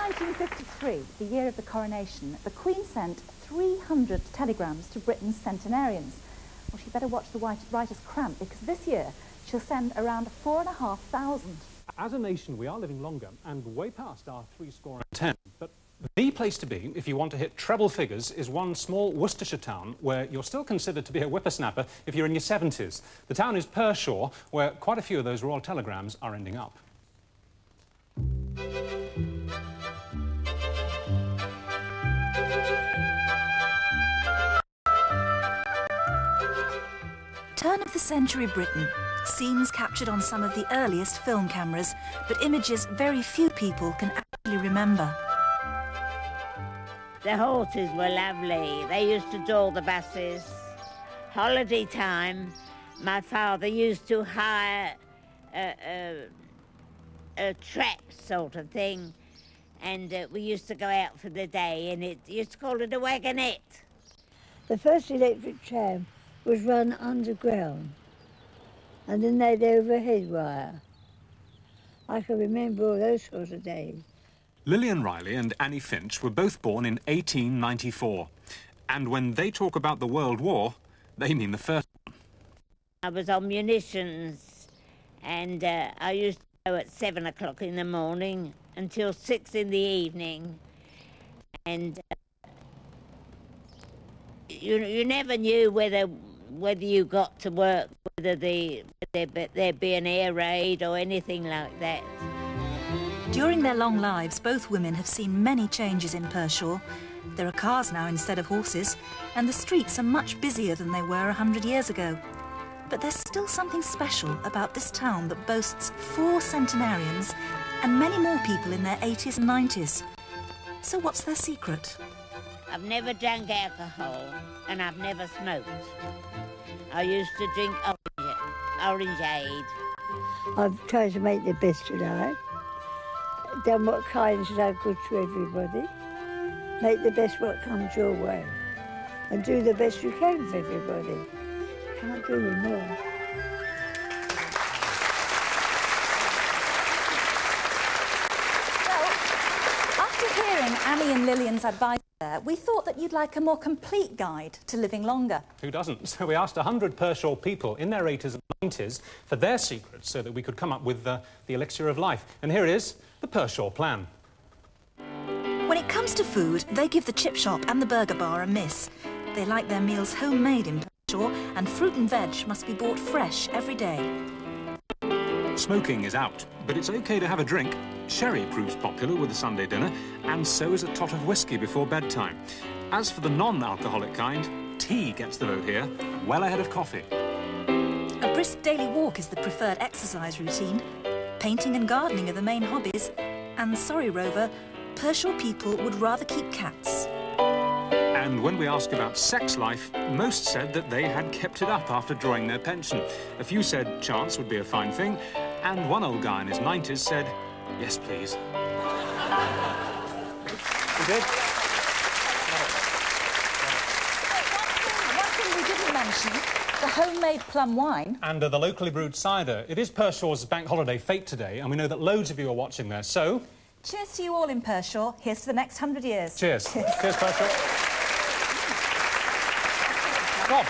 1953, the year of the coronation, the Queen sent 300 telegrams to Britain's centenarians. Well, she'd better watch the writer's cramp, because this year she'll send around 4,500. As a nation, we are living longer and way past our 70. But the place to be, if you want to hit treble figures, is one small Worcestershire town where you're still considered to be a whippersnapper if you're in your 70s. The town is Pershore, where quite a few of those royal telegrams are ending up. Turn-of-the-century Britain. Scenes captured on some of the earliest film cameras, but images very few people can actually remember. The horses were lovely. They used to draw the buses. Holiday time, my father used to hire a trap sort of thing, and we used to go out for the day, and it used to call it a wagonette. The first electric tram was run underground, and then they'd overhead wire. I can remember all those sorts of days. Lillian Riley and Annie Finch were both born in 1894, and when they talk about the World War, they mean the first one. I was on munitions, and I used to go at 7 o'clock in the morning until 6 in the evening, and you never knew whether you got to work, whether there'd be an air raid or anything like that. During their long lives, both women have seen many changes in Pershore. There are cars now instead of horses, and the streets are much busier than they were 100 years ago. But there's still something special about this town that boasts 4 centenarians and many more people in their 80s and 90s. So what's their secret? I've never drank alcohol, and I've never smoked. I used to drink orangeade. I've tried to make the best of life, done what kindness I could to everybody, make the best what comes your way, and do the best you can for everybody. Can't do any more. Well, after hearing Annie and Lillian's advice there, we thought that you'd like a more complete guide to living longer. Who doesn't? So we asked 100 Pershore people in their 80s and 90s for their secrets so that we could come up with the elixir of life. And here it is, the Pershore plan. When it comes to food, they give the chip shop and the burger bar a miss. They like their meals homemade in Pershore, and fruit and veg must be bought fresh every day. Smoking is out, but it's OK to have a drink. Sherry proves popular with a Sunday dinner, and so is a tot of whiskey before bedtime. As for the non-alcoholic kind, tea gets the vote here, well ahead of coffee. A brisk daily walk is the preferred exercise routine. Painting and gardening are the main hobbies. And sorry, Rover, Pershore people would rather keep cats. And when we ask about sex life, most said that they had kept it up after drawing their pension. A few said chance would be a fine thing, and one old guy in his 90s said, yes, please. You did? One thing we didn't mention, the homemade plum wine. And the locally brewed cider. It is Pershore's bank holiday fete today, and we know that loads of you are watching there, so... Cheers to you all in Pershore. Here's to the next 100 years. Cheers. Cheers, Pershore. Rob.